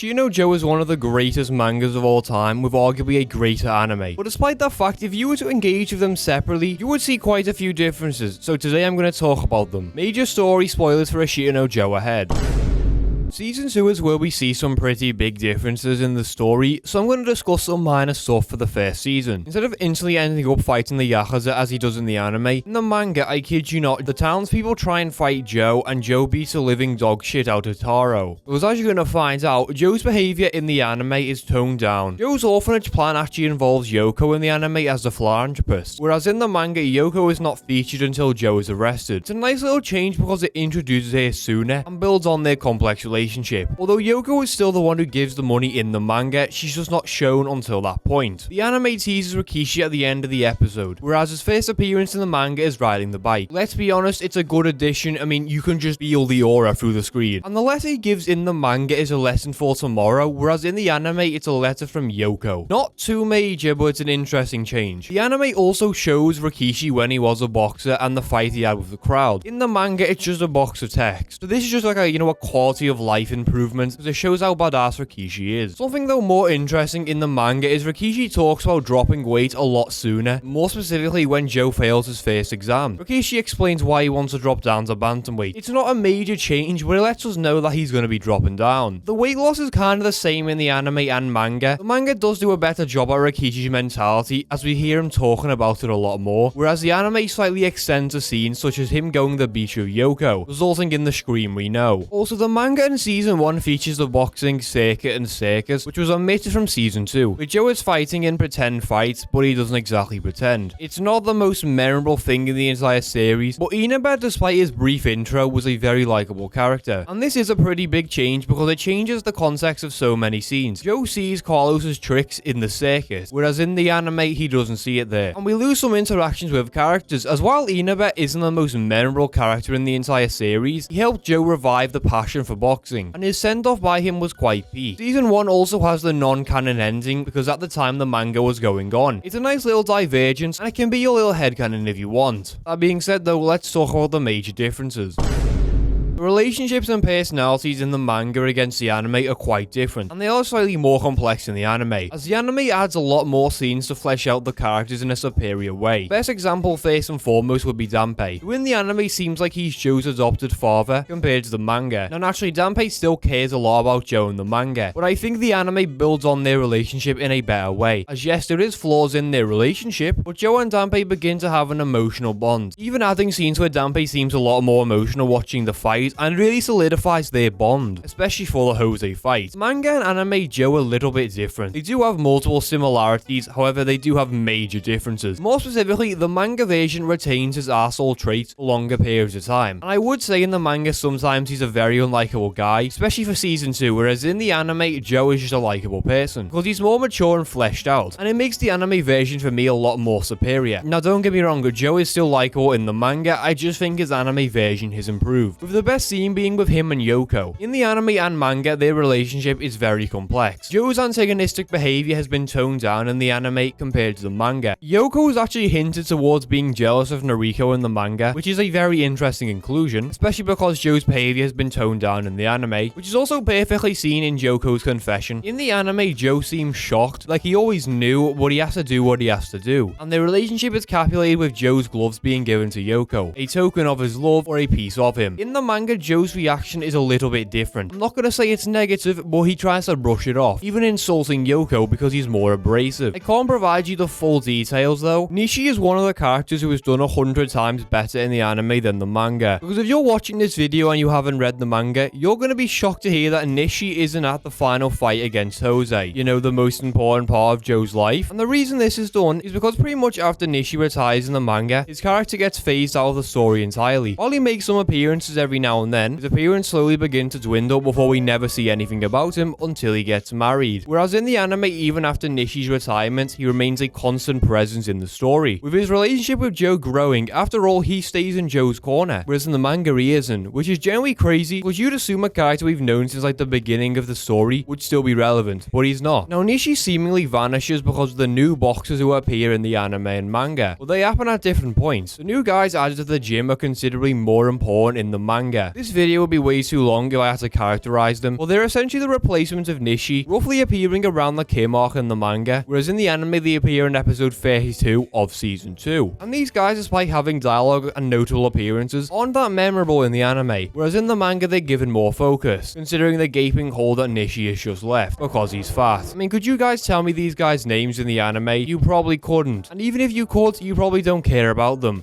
Ashita No Joe is one of the greatest mangas of all time, with arguably a greater anime. But despite that fact, if you were to engage with them separately, you would see quite a few differences, so today I'm going to talk about them. Major story spoilers for Ashita No Joe ahead. Season 2 is where we see some pretty big differences in the story, so I'm going to discuss some minor stuff for the first season. Instead of instantly ending up fighting the Yakuza as he does in the anime, in the manga, I kid you not, the townspeople try and fight Joe, and Joe beats a living dog shit out of Taro. Because as you're going to find out, Joe's behaviour in the anime is toned down. Joe's orphanage plan actually involves Yoko in the anime as the philanthropist, whereas in the manga, Yoko is not featured until Joe is arrested. It's a nice little change because it introduces her sooner and builds on their complex relationship. Although Yoko is still the one who gives the money in the manga, she's just not shown until that point. The anime teases Rikishi at the end of the episode, whereas his first appearance in the manga is riding the bike. Let's be honest, it's a good addition. I mean, you can just feel the aura through the screen. And the letter he gives in the manga is a lesson for tomorrow, whereas in the anime, it's a letter from Yoko. Not too major, but it's an interesting change. The anime also shows Rikishi when he was a boxer and the fight he had with the crowd. In the manga, it's just a box of text. So this is just like a quality of life improvement, because it shows how badass Rikishi is. Something though more interesting in the manga is Rikishi talks about dropping weight a lot sooner, more specifically when Joe fails his first exam. Rikishi explains why he wants to drop down to bantamweight. It's not a major change, but it lets us know that he's going to be dropping down. The weight loss is kind of the same in the anime and manga. The manga does do a better job at Rikishi's mentality, as we hear him talking about it a lot more, whereas the anime slightly extends a scene such as him going to the beach with Yoko, resulting in the scream we know. Also, the manga in season 1 features the boxing, circuit, and circus, which was omitted from season 2, with Joe is fighting in pretend fights, but he doesn't exactly pretend. It's not the most memorable thing in the entire series, but Inaba, despite his brief intro, was a very likable character. And this is a pretty big change because it changes the context of so many scenes. Joe sees Carlos's tricks in the circus, whereas in the anime, he doesn't see it there. And we lose some interactions with characters, as while Inaba isn't the most memorable character in the entire series, he helped Joe revive the passion for boxing, and his send-off by him was quite peak. Season 1 also has the non-canon ending, because at the time the manga was going on. It's a nice little divergence, and it can be your little headcanon if you want. That being said though, let's talk about the major differences. The relationships and personalities in the manga against the anime are quite different, and they are slightly more complex in the anime, as the anime adds a lot more scenes to flesh out the characters in a superior way. Best example first and foremost would be Danpei, who in the anime seems like he's Joe's adopted father compared to the manga. Now naturally, Danpei still cares a lot about Joe in the manga, but I think the anime builds on their relationship in a better way, as yes, there is flaws in their relationship, but Joe and Danpei begin to have an emotional bond, even adding scenes where Danpei seems a lot more emotional watching the fight, and really solidifies their bond, especially for the Jose fight. Manga and anime Joe are a little bit different. They do have multiple similarities, however they do have major differences. More specifically, the manga version retains his arsehole traits for longer periods of time, and I would say in the manga sometimes he's a very unlikable guy, especially for season 2, whereas in the anime Joe is just a likable person, because he's more mature and fleshed out, and it makes the anime version for me a lot more superior. Now don't get me wrong, Joe is still likable in the manga, I just think his anime version has improved, with the best scene being with him and Yoko. In the anime and manga, their relationship is very complex. Joe's antagonistic behavior has been toned down in the anime compared to the manga. Yoko is actually hinted towards being jealous of Nariko in the manga, which is a very interesting inclusion, especially because Joe's behavior has been toned down in the anime, which is also perfectly seen in Yoko's confession. In the anime, Joe seems shocked, like he always knew, but he has to do what he has to do. And their relationship is calculated with Joe's gloves being given to Yoko, a token of his love or a piece of him. In the manga, Joe's reaction is a little bit different. I'm not going to say it's negative, but he tries to brush it off, even insulting Yoko because he's more abrasive. I can't provide you the full details though. Nishi is one of the characters who is done 100 times better in the anime than the manga, because if you're watching this video and you haven't read the manga, you're going to be shocked to hear that Nishi isn't at the final fight against Jose, the most important part of Joe's life. And the reason this is done is because pretty much after Nishi retires in the manga, his character gets phased out of the story entirely. While he makes some appearances every now and then, his appearance slowly begins to dwindle before we never see anything about him until he gets married. Whereas in the anime, even after Nishi's retirement, he remains a constant presence in the story, with his relationship with Joe growing. After all, he stays in Joe's corner, whereas in the manga he isn't, which is generally crazy because you'd assume a character we've known since like the beginning of the story would still be relevant, but he's not. Now Nishi seemingly vanishes because of the new boxers who appear in the anime and manga, but they happen at different points. The new guys added to the gym are considerably more important in the manga, manga. This video would be way too long if I had to characterize them, but they're essentially the replacement of Nishi, roughly appearing around the Kim arc in the manga, whereas in the anime they appear in episode 32 of season 2. And these guys, despite having dialogue and notable appearances, aren't that memorable in the anime, whereas in the manga they're given more focus, considering the gaping hole that Nishi has just left, because he's fat. I mean, could you guys tell me these guys' names in the anime? You probably couldn't, and even if you could, you probably don't care about them.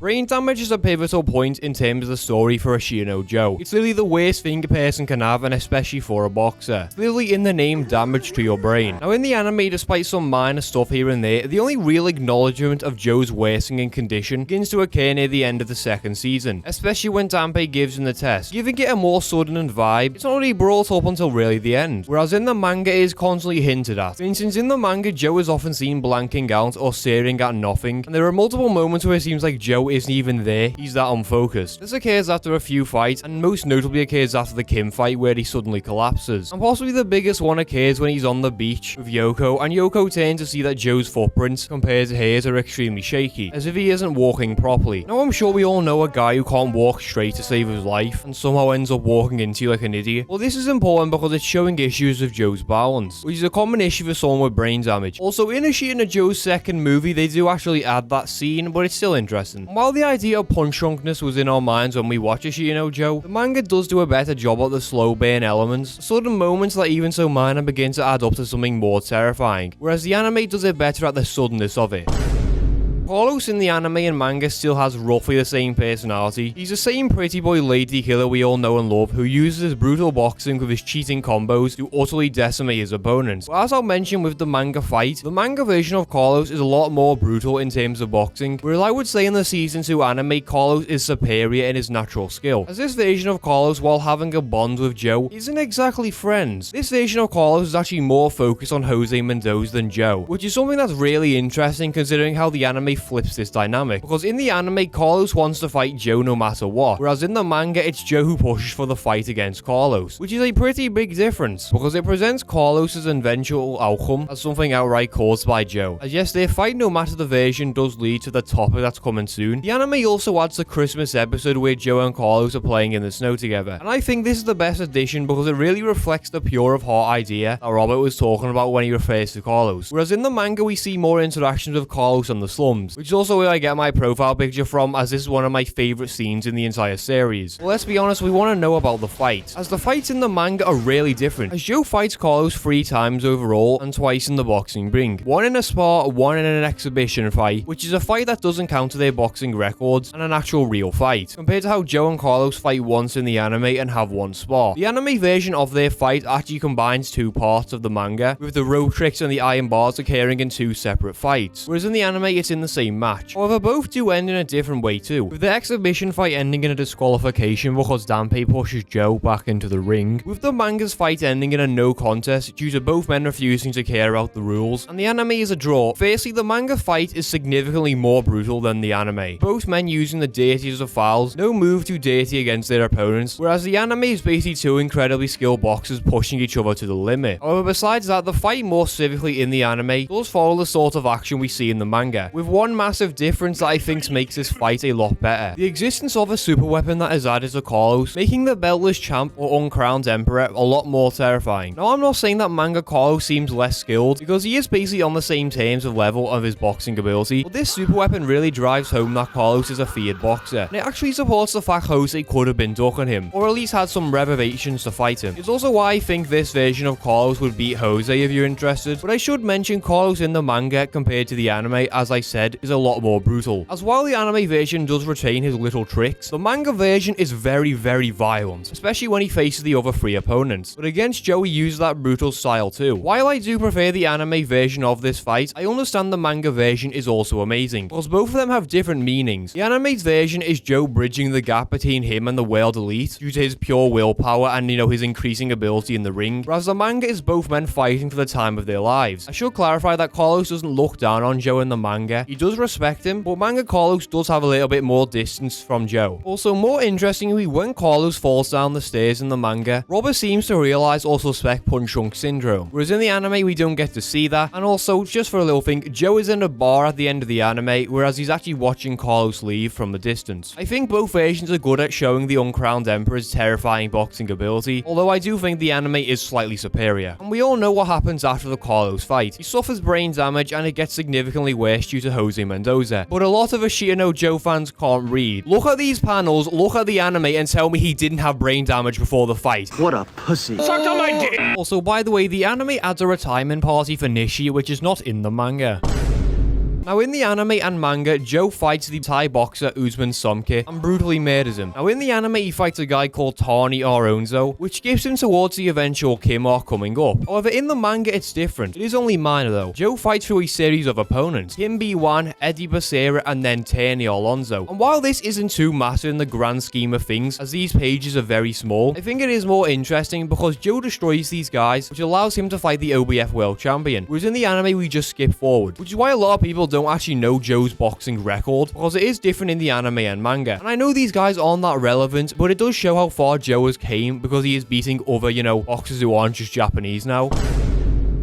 Brain damage is a pivotal point in terms of the story for Ashita No Joe. It's literally the worst thing a person can have, and especially for a boxer. It's literally in the name damage to your brain. Now in the anime, despite some minor stuff here and there, the only real acknowledgement of Joe's worsening condition begins to occur near the end of the second season, especially when Danpei gives him the test, giving it a more sudden vibe. It's not really brought up until really the end, whereas in the manga it is constantly hinted at. For instance, in the manga, Joe is often seen blanking out or staring at nothing, and there are multiple moments where it seems like Joe isn't even there, he's that unfocused. This occurs after a few fights, and most notably occurs after the Kim fight where he suddenly collapses. And possibly the biggest one occurs when he's on the beach with Yoko, and Yoko turns to see that Joe's footprints compared to hers are extremely shaky, as if he isn't walking properly. Now I'm sure we all know a guy who can't walk straight to save his life, and somehow ends up walking into you like an idiot. Well, this is important because it's showing issues with Joe's balance, which is a common issue for someone with brain damage. Also, in Ashita No Joe's second movie, they do actually add that scene, but it's still interesting. And while the idea of punch drunkness was in our minds when we watch Ashita No Joe, the manga does do a better job at the slow burn elements, sudden moments that even so minor begin to add up to something more terrifying, whereas the anime does it better at the suddenness of it. Carlos in the anime and manga still has roughly the same personality. He's the same pretty boy lady killer we all know and love, who uses his brutal boxing with his cheating combos to utterly decimate his opponents. But as I'll mention with the manga fight, the manga version of Carlos is a lot more brutal in terms of boxing, whereas I would say in the season 2 anime, Carlos is superior in his natural skill. As this version of Carlos, while having a bond with Joe, isn't exactly friends. This version of Carlos is actually more focused on Jose Mendoza than Joe, which is something that's really interesting considering how the anime flips this dynamic, because in the anime Carlos wants to fight Joe no matter what, whereas in the manga it's Joe who pushes for the fight against Carlos, which is a pretty big difference because it presents Carlos's eventual outcome as something outright caused by Joe. As yes, their fight, no matter the version, does lead to the topic that's coming soon. The anime also adds the Christmas episode where Joe and Carlos are playing in the snow together, and I think this is the best addition because it really reflects the pure of heart idea that Robert was talking about when he refers to Carlos, whereas in the manga we see more interactions with Carlos and the slums, which is also where I get my profile picture from, as this is one of my favorite scenes in the entire series. But let's be honest, we want to know about the fight, as the fights in the manga are really different, as Joe fights Carlos 3 times overall and twice in the boxing ring. One in a spar, one in an exhibition fight, which is a fight that doesn't count to their boxing records, and an actual real fight, compared to how Joe and Carlos fight once in the anime and have one spar. The anime version of their fight actually combines 2 parts of the manga, with the rope tricks and the iron bars occurring in 2 separate fights, whereas in the anime it's in the same match. However, both do end in a different way too, with the exhibition fight ending in a disqualification because Danpei pushes Joe back into the ring, with the manga's fight ending in a no contest due to both men refusing to care about the rules, and the anime is a draw. Firstly, the manga fight is significantly more brutal than the anime, both men using the dirtiest of fouls, no move too dirty against their opponents, whereas the anime is basically 2 incredibly skilled boxers pushing each other to the limit. However, besides that, the fight more specifically in the anime does follow the sort of action we see in the manga, with one massive difference that I think makes this fight a lot better: the existence of a super weapon that is added to Carlos, making the beltless champ or uncrowned emperor a lot more terrifying. Now, I'm not saying that manga Carlos seems less skilled, because he is basically on the same terms of level of his boxing ability, but this super weapon really drives home that Carlos is a feared boxer, and it actually supports the fact Jose could have been ducking him, or at least had some reservations to fight him. It's also why I think this version of Carlos would beat Jose if you're interested, but I should mention Carlos in the manga compared to the anime, as I said, is a lot more brutal, as while the anime version does retain his little tricks, the manga version is very violent, especially when he faces the other 3 opponents. But against Joe, he uses that brutal style too. While I do prefer the anime version of this fight, I understand the manga version is also amazing, because both of them have different meanings. The anime's version is Joe bridging the gap between him and the world elite due to his pure willpower and, his increasing ability in the ring, whereas the manga is both men fighting for the time of their lives. I should clarify that Carlos doesn't look down on Joe in the manga, he does respect him, but manga Carlos does have a little bit more distance from Joe. Also, more interestingly, when Carlos falls down the stairs in the manga, Robert seems to realize or suspect Punch Drunk Syndrome, whereas in the anime we don't get to see that. And also, just for a little thing, Joe is in a bar at the end of the anime, whereas he's actually watching Carlos leave from the distance. I think both versions are good at showing the uncrowned Emperor's terrifying boxing ability, although I do think the anime is slightly superior. And we all know what happens after the Carlos fight. He suffers brain damage and it gets significantly worse due to Jose Mendoza. But a lot of Ashita No Joe fans can't read. Look at these panels, look at the anime, and tell me he didn't have brain damage before the fight. What a pussy. Suck on my dick! Also, by the way, the anime adds a retirement party for Nishi, which is not in the manga. Now, in the anime and manga, Joe fights the Thai boxer Usman Somke and brutally murders him. Now, in the anime, he fights a guy called Tani Aronzo, which skips him towards the eventual Kim arc coming up. However, in the manga, it's different. It is only minor, though. Joe fights through a series of opponents, Kim B1, Eddie Becerra, and then Tani Alonso. And while this isn't too massive in the grand scheme of things, as these pages are very small, I think it is more interesting because Joe destroys these guys, which allows him to fight the OBF World Champion, whereas in the anime, we just skip forward, which is why a lot of people don't actually know Joe's boxing record, because it is different in the anime and manga. And I know these guys aren't that relevant, but it does show how far Joe has came because he is beating other, boxers who aren't just Japanese now.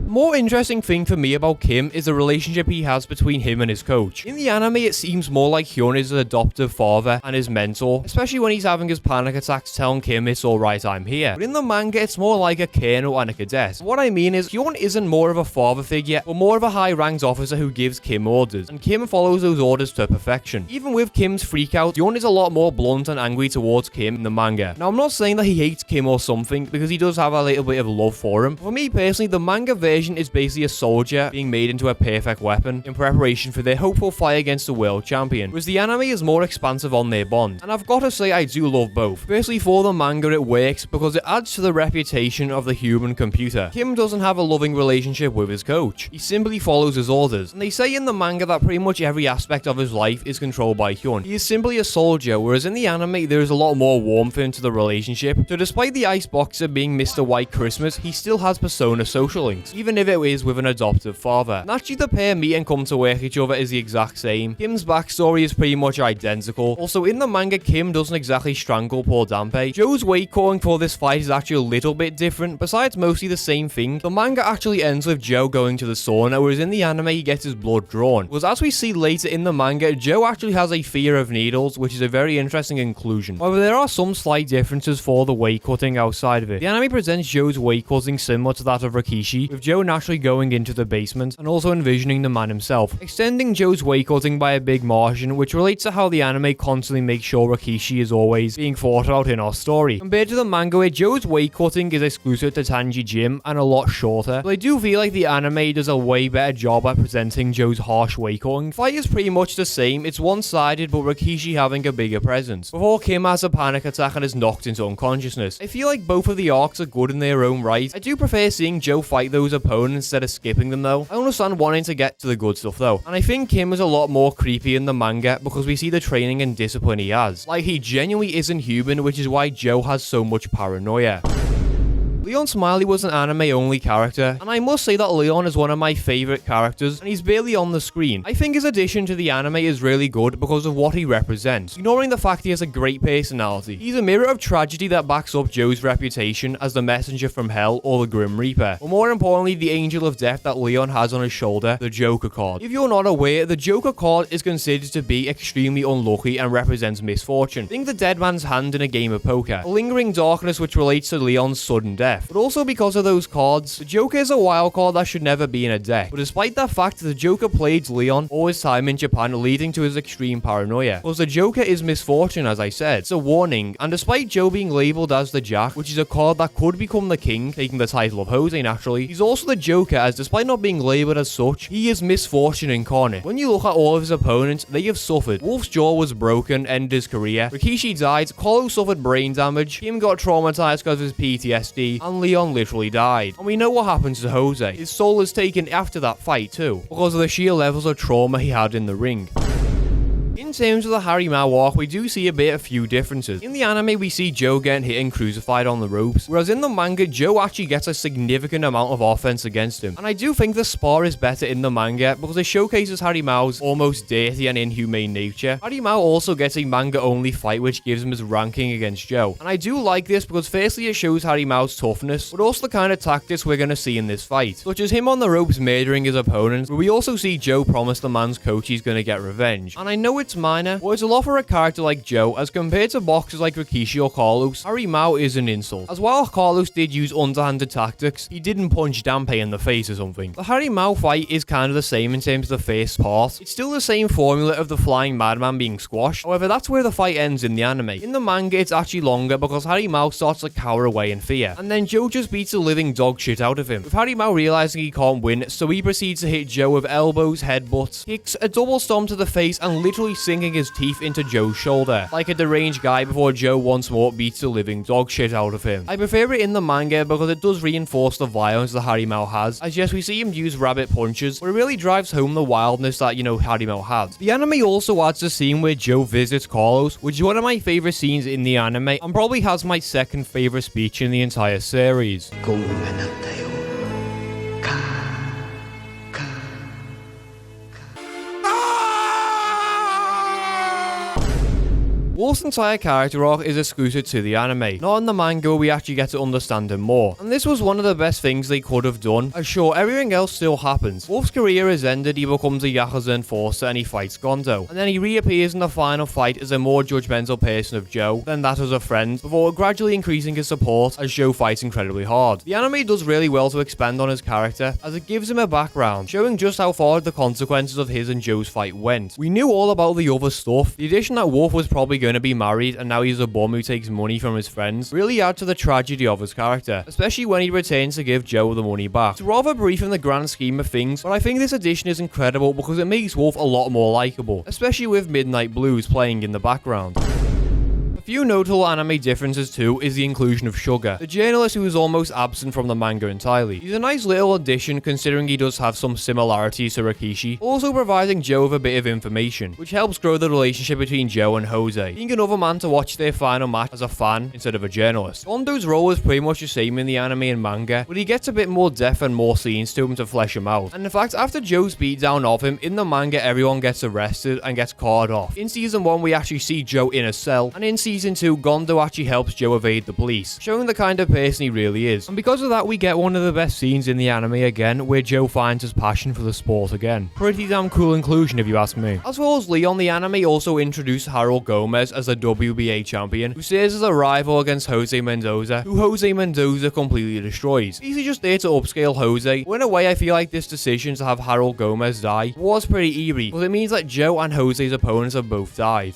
More interesting thing for me about Kim is the relationship he has between him and his coach. In the anime, it seems more like Hyun is his adoptive father and his mentor, especially when he's having his panic attacks telling Kim it's alright, I'm here. But in the manga, it's more like a colonel and a cadet. What I mean is, Hyun isn't more of a father figure, but more of a high-ranked officer who gives Kim orders, and Kim follows those orders to perfection. Even with Kim's freakout, Hyun is a lot more blunt and angry towards Kim in the manga. Now, I'm not saying that he hates Kim or something, because he does have a little bit of love for him. For me personally, the manga version is basically a soldier being made into a perfect weapon in preparation for their hopeful fight against the world champion, whereas the anime is more expansive on their bond. And I've got to say, I do love both. Firstly, for the manga, it works because it adds to the reputation of the human computer. Kim doesn't have a loving relationship with his coach. He simply follows his orders. And they say in the manga that pretty much every aspect of his life is controlled by Hyun. He is simply a soldier, whereas in the anime, there is a lot more warmth into the relationship. So despite the ice boxer being Mr. White Christmas, he still has persona social links, even if it is with an adoptive father. Naturally, the pair meet and come to work each other is the exact same. Kim's backstory is pretty much identical. Also, in the manga, Kim doesn't exactly strangle poor Dampe. Joe's weight cutting for this fight is actually a little bit different, besides mostly the same thing. The manga actually ends with Joe going to the sauna, whereas in the anime, he gets his blood drawn. Because as we see later in the manga, Joe actually has a fear of needles, which is a very interesting inclusion. However, there are some slight differences for the weight cutting outside of it. The anime presents Joe's weight cutting similar to that of Rikishi, with Joe naturally going into the basement and also envisioning the man himself, extending Joe's weight cutting by a big margin, which relates to how the anime constantly makes sure Rikishi is always being thought out in our story. Compared to the manga, where Joe's weight cutting is exclusive to Tanji Gym and a lot shorter, but I do feel like the anime does a way better job at presenting Joe's harsh weight cutting. Fight is pretty much the same, it's one-sided, but Rikishi having a bigger presence, before Kim has a panic attack and is knocked into unconsciousness. I feel like both of the arcs are good in their own right. I do prefer seeing Joe fight those opponents instead of skipping them though. I understand wanting to get to the good stuff though, and I think Kim is a lot more creepy in the manga because we see the training and discipline he has. Like, he genuinely isn't human, which is why Joe has so much paranoia. Leon Smiley was an anime-only character, and I must say that Leon is one of my favorite characters, and he's barely on the screen. I think his addition to the anime is really good because of what he represents, ignoring the fact he has a great personality. He's a mirror of tragedy that backs up Joe's reputation as the messenger from hell or the Grim Reaper, but more importantly, the angel of death that Leon has on his shoulder, the Joker card. If you're not aware, the Joker card is considered to be extremely unlucky and represents misfortune. Think the dead man's hand in a game of poker, a lingering darkness which relates to Leon's sudden death. But also because of those cards, the Joker is a wild card that should never be in a deck. But despite that fact, the Joker plagues Leon all his time in Japan, leading to his extreme paranoia. Because the Joker is misfortune, as I said. It's a warning, and despite Joe being labeled as the Jack, which is a card that could become the King, taking the title of Jose naturally, he's also the Joker, as despite not being labeled as such, he is misfortune incarnate. When you look at all of his opponents, they have suffered. Wolf's jaw was broken, ended his career. Rikishi died, Carlos suffered brain damage, Kim got traumatized because of his PTSD, and Leon literally died. And we know what happens to Jose. His soul is taken after that fight too, because of the sheer levels of trauma he had in the ring. In terms of the Harimau arc, we do see a few differences. In the anime, we see Joe getting hit and crucified on the ropes, whereas in the manga, Joe actually gets a significant amount of offense against him. And I do think the spar is better in the manga because it showcases Harimau's almost dirty and inhumane nature. Harimau also gets a manga-only fight which gives him his ranking against Joe. And I do like this because firstly it shows Harimau's toughness, but also the kind of tactics we're going to see in this fight, such as him on the ropes murdering his opponent, but we also see Joe promise the man's coach he's going to get revenge. And I know it's minor, but it's a lot for a character like Joe as compared to boxers like Rikishi or Carlos. Harimau is an insult. As while Carlos did use underhanded tactics, he didn't punch Danpei in the face or something. The Harimau fight is kind of the same in terms of the first part. It's still the same formula of the flying madman being squashed, however that's where the fight ends in the anime. In the manga it's actually longer because Harimau starts to cower away in fear, and then Joe just beats the living dog shit out of him, with Harimau realizing he can't win, so he proceeds to hit Joe with elbows, headbutts, kicks, a double stomp to the face, and literally sinking his teeth into Joe's shoulder, like a deranged guy, before Joe once more beats the living dog shit out of him. I prefer it in the manga because it does reinforce the violence that Harimau has, as yes, we see him use rabbit punches, but it really drives home the wildness that, Harimau had. The anime also adds a scene where Joe visits Carlos, which is one of my favorite scenes in the anime, and probably has my second favorite speech in the entire series. Wolf's entire character arc is exclusive to the anime. Not in the manga where we actually get to understand him more. And this was one of the best things they could have done, as sure, everything else still happens. Wolf's career is ended, he becomes a Yakuza enforcer and he fights Gondo. And then he reappears in the final fight as a more judgmental person of Joe than that as a friend, before gradually increasing his support as Joe fights incredibly hard. The anime does really well to expand on his character, as it gives him a background, showing just how far the consequences of his and Joe's fight went. We knew all about the other stuff. The addition that Wolf was probably going to be married and now he's a bum who takes money from his friends really add to the tragedy of his character, especially when he returns to give Joe the money back. It's rather brief in the grand scheme of things, but I think this addition is incredible because it makes Wolf a lot more likable, especially with Midnight Blues playing in the background. Few notable anime differences too is the inclusion of Sugar, the journalist who is almost absent from the manga entirely. He's a nice little addition considering he does have some similarities to Rikishi, also providing Joe with a bit of information, which helps grow the relationship between Joe and Jose, being another man to watch their final match as a fan instead of a journalist. Gondo's role is pretty much the same in the anime and manga, but he gets a bit more depth and more scenes to him to flesh him out. And in fact, after Joe's beatdown of him, in the manga everyone gets arrested and gets carted off. In season 1 we actually see Joe in a cell, and in season 2 Gondo actually helps Joe evade the police, showing the kind of person he really is. And because of that we get one of the best scenes in the anime again, where Joe finds his passion for the sport again. Pretty damn cool inclusion if you ask me. As well as Leon, the anime also introduced Harold Gomez as a WBA champion, who serves as a rival against Jose Mendoza, who Jose Mendoza completely destroys. He's just there to upscale Jose, but in a way I feel like this decision to have Harold Gomez die was pretty eerie, because it means that Joe and Jose's opponents have both died.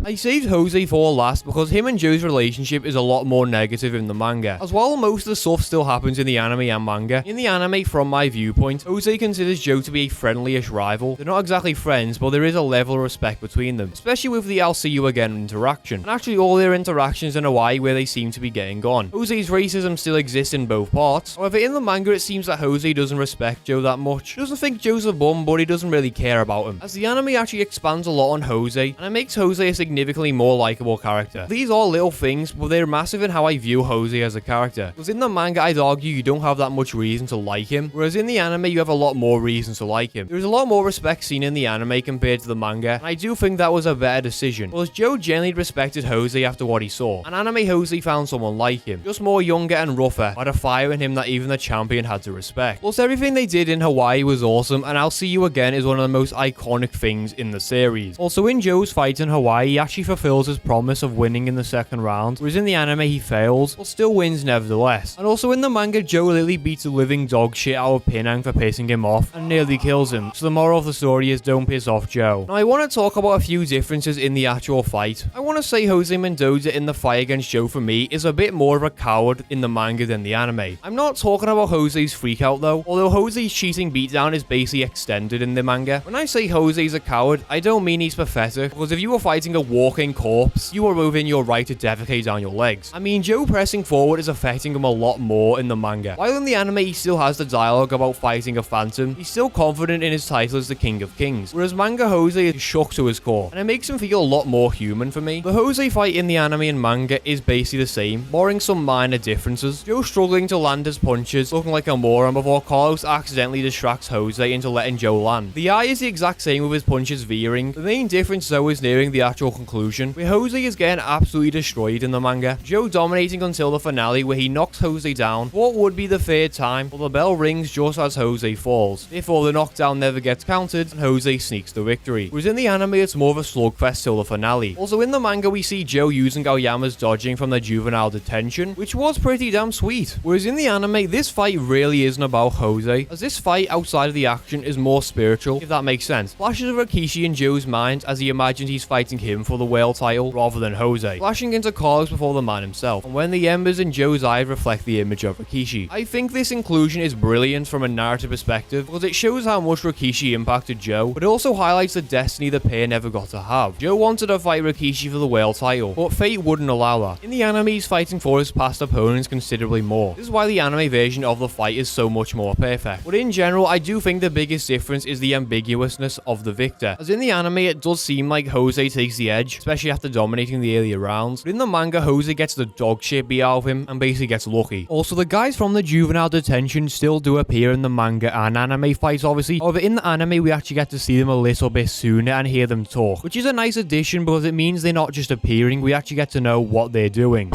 I saved Jose for last because him and Joe's relationship is a lot more negative in the manga, as while most of the stuff still happens in the anime and manga. In the anime, from my viewpoint, Jose considers Joe to be a friendly-ish rival. They're not exactly friends, but there is a level of respect between them, especially with the I'll see you again interaction, and actually all their interactions in Hawaii where they seem to be getting on. Jose's racism still exists in both parts, however in the manga it seems that Jose doesn't respect Joe that much. He doesn't think Joe's a bum, but he doesn't really care about him, as the anime actually expands a lot on Jose, and it makes Jose a significantly more likable character. These are little things, but they're massive in how I view Jose as a character, because in the manga I'd argue you don't have that much reason to like him, whereas in the anime you have a lot more reasons to like him. There's a lot more respect seen in the anime compared to the manga, and I do think that was a better decision, because Joe generally respected Jose after what he saw, and anime Jose found someone like him, just more younger and rougher, had a fire in him that even the champion had to respect. Plus everything they did in Hawaii was awesome, and I'll see you again is one of the most iconic things in the series. Also in Joe's fight in Hawaii, he actually fulfills his promise of winning in the second round, whereas in the anime he fails, but still wins nevertheless. And also in the manga, Joe literally beats a living dog shit out of Pinang for pissing him off and nearly kills him, so the moral of the story is don't piss off Joe. Now I want to talk about a few differences in the actual fight. I want to say Jose Mendoza in the fight against Joe for me is a bit more of a coward in the manga than the anime. I'm not talking about Jose's freakout though, although Jose's cheating beatdown is basically extended in the manga. When I say Jose's a coward, I don't mean he's pathetic, because if you were fighting a walking corpse, you are within your right to defecate down your legs. I mean, Joe pressing forward is affecting him a lot more in the manga. While in the anime he still has the dialogue about fighting a phantom, he's still confident in his title as the King of Kings, whereas manga Jose is shook to his core, and it makes him feel a lot more human for me. The Jose fight in the anime and manga is basically the same, barring some minor differences. Joe struggling to land his punches, looking like a moron before Carlos accidentally distracts Jose into letting Joe land. The eye is the exact same with his punches veering. The main difference though is nearing the actual conclusion, where Jose is getting absolutely destroyed in the manga. Joe dominating until the finale where he knocks Jose down for what would be the third time, but the bell rings just as Jose falls. Therefore the knockdown never gets counted and Jose sneaks the victory. Whereas in the anime it's more of a slugfest till the finale. Also in the manga we see Joe using Aoyama's dodging from the juvenile detention, which was pretty damn sweet. Whereas in the anime this fight really isn't about Jose, as this fight outside of the action is more spiritual, if that makes sense. Flashes of Rikishi in Joe's mind as he imagines he's fighting him for the world title rather than Jose, flashing into Carlos before the man himself, and when the embers in Joe's eye reflect the image of Rikishi. I think this inclusion is brilliant from a narrative perspective because it shows how much Rikishi impacted Joe, but it also highlights the destiny the pair never got to have. Joe wanted to fight Rikishi for the world title, but fate wouldn't allow that. In the anime he's fighting for his past opponents considerably more. This is why the anime version of the fight is so much more perfect. But in general I do think the biggest difference is the ambiguousness of the victor, as in the anime it does seem like Jose takes the edge, especially after dominating the earlier rounds, but in the manga Jose gets the dog shit beat out of him and basically gets lucky. Also the guys from the juvenile detention still do appear in the manga and anime fights obviously, however in the anime we actually get to see them a little bit sooner and hear them talk, which is a nice addition because it means they're not just appearing, we actually get to know what they're doing.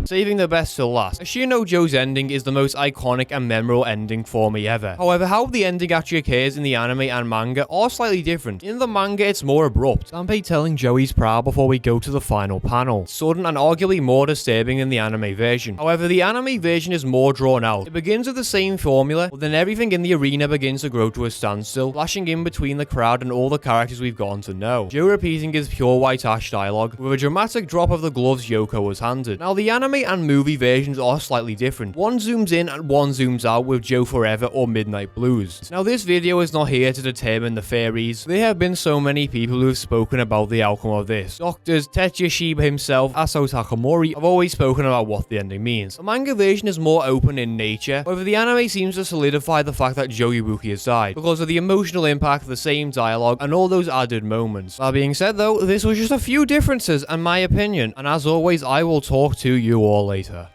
Saving the best till last. Ashita No Joe's ending is the most iconic and memorable ending for me ever. However, how the ending actually occurs in the anime and manga are slightly different. In the manga, it's more abrupt. Sanpei telling Joe he's proud before we go to the final panel. Sudden and arguably more disturbing than the anime version. However, the anime version is more drawn out. It begins with the same formula, but then everything in the arena begins to grow to a standstill, flashing in between the crowd and all the characters we've gotten to know. Joe repeating his pure white ash dialogue, with a dramatic drop of the gloves Yoko was handed. Now, the anime and movie versions are slightly different. One zooms in and one zooms out with Joe Forever or Midnight Blues. Now this video is not here to determine the theories. There have been so many people who have spoken about the outcome of this. Doctors Tetsuya Shiba himself, Aso Takamori have always spoken about what the ending means. The manga version is more open in nature, however the anime seems to solidify the fact that Joe Ibuki has died because of the emotional impact of the same dialogue and all those added moments. That being said though, this was just a few differences and my opinion, and as always I will talk to you all later.